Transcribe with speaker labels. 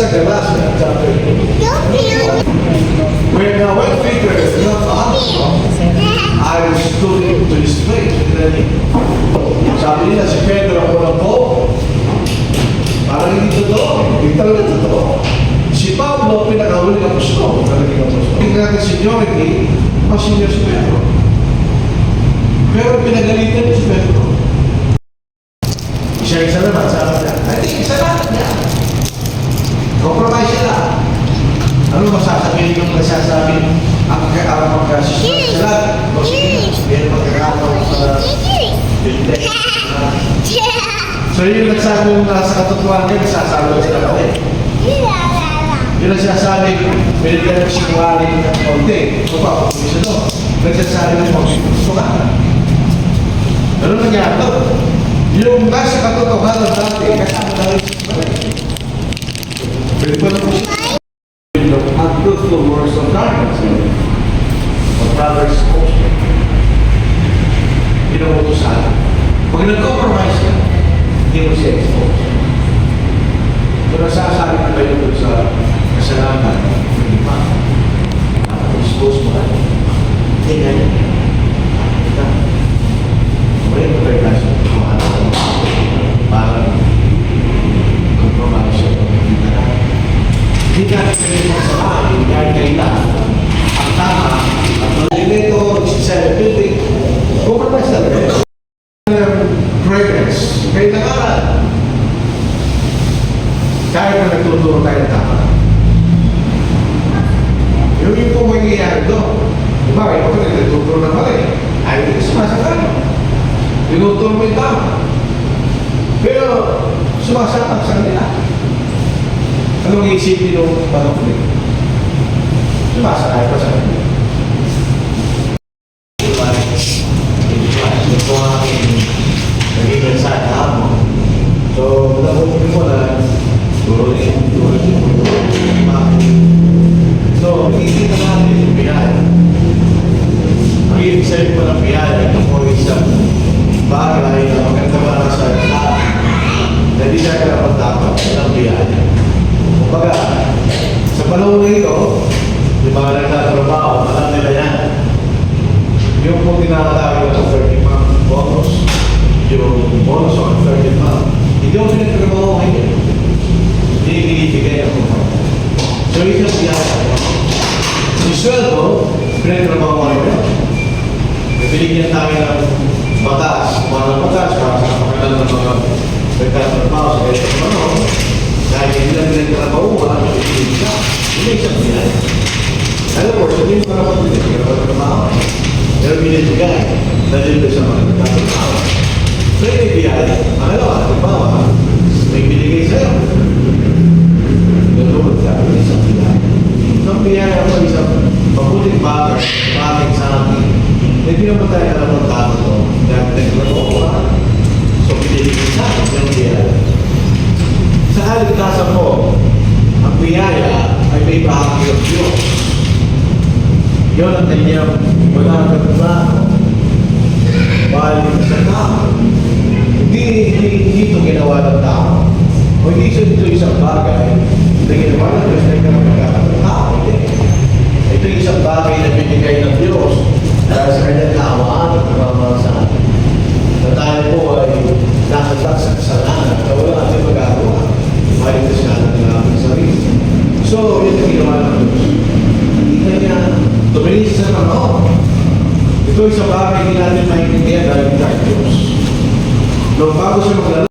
Speaker 1: sa Galatians chapter 2. When the white figure is not up, I was looking to his face. Sabi nila si Pedro ako lang po. Parang hindi totoo. Hindi talaga totoo. Si Pablo, pinakahuling apostol. Talagang apostol. Hindi natin seniority, mas senior si Pedro. Pero pinagalitan niya si Pedro. Isa naman, sabi niya. I think isa lang niya. Compromise siya lang. Ano masasabihin yung nasasabi ang magkasisunan sila? O sige, meron magkakataon sa building. So yung nagsabi yung nasa katotohanan niya, nasasabi sila kami. Yung nagsasabi, binigyan ng sinungaling ng konti. O ba, kung isa doon, nagsasabi ng gusto ka. Ano nangyari doon? Yung nasa katotohanan dati, kasama na rin sa pwede ba na po siya? Unfruitful works of darkness of brothers also. Pinag-utusan. Pag nag-compromise ka, hindi mo siya expose. Kung nasasabi ka kayo doon sa kasalanan, hindi pa. Expose mo ka. Hindi nga yun. May patay ka siya. Parang compromise siya. Hindi natin kayo masalahin dahil kailangan ang tama at nalilito sa building compromise na rin. Progress. Kailangan kahit na nagtuturo tayo ng tama. Yung po mangyayari doon. Diba, kayo pa nagtuturo na pala eh. Ayaw hindi sumasakay. Tinuturo mo yung tama. Pero sumasakang sa kanila. Anong iisipin nung mga kulit? Sumasakay pa sa kanila. Ito ang aking naging mensahe kahapon. So, nakukunin mo na turunin. So, nakikita natin yung biyaya. Ang ibig sabihin mo ng biyaya, ito po isang bagay na maganda para sa lahat. Na hindi siya karapat-dapat ng biyaya. Kumbaga, sa panahon nito, yung mga nagtatrabaho, alam nila yan. Yung kung tinatawag ng 30-month bonus, yung bonus on 30-month, hindi mo pinagtrabaho ngayon. Hindi binibigay ang kumbaga. So, ito yung biyaya. Si sweldo, pinagtrabaho ngayon. Binigyan tayo ng batas, mga batas, para sa kapakilan ng mga nagtatrabaho sa ganyan panahon. Dahil hindi lang pinagtrabahuan, hindi siya. Hindi isang biyaya. Alam mo, sabihin ko naman din, hindi ka trabaho. Pero binibigay, dahil sa mga nagtatrabaho. So, yung biyaya, makalawa, trabaho, may binigay sa'yo. Tulunod ka, isang biyaya. Isang biyaya ako, isang mabuting bagay sa akin. Hindi naman tayo alam ng tama ito. Dahil nagtrabahuan. So, binibigay sa akin yung biyaya. Sa kaligtasan mo, ang biyaya ay may bahagi ng Diyos. Yun ang kanyang magagawa. Balik sa tao. Hindi ito ginawa ng tao. O hindi ito isang bagay na ginawa ng Diyos na ikamagagawa ng tao. Ito isang bagay na binigay ng Diyos dahil sa kanyang tawaan at namamahal sa atin. Na tayo po ay nakatak sa kasalanan na wala natin magagawa. Balik sa kanan ng aming sarili. So, yun ang ginawa ng Diyos. Hindi kanya tumilis sa panahon. Ito isang bagay hindi natin maintindihan dahil tayo Diyos. Nung bago siya maglalaro,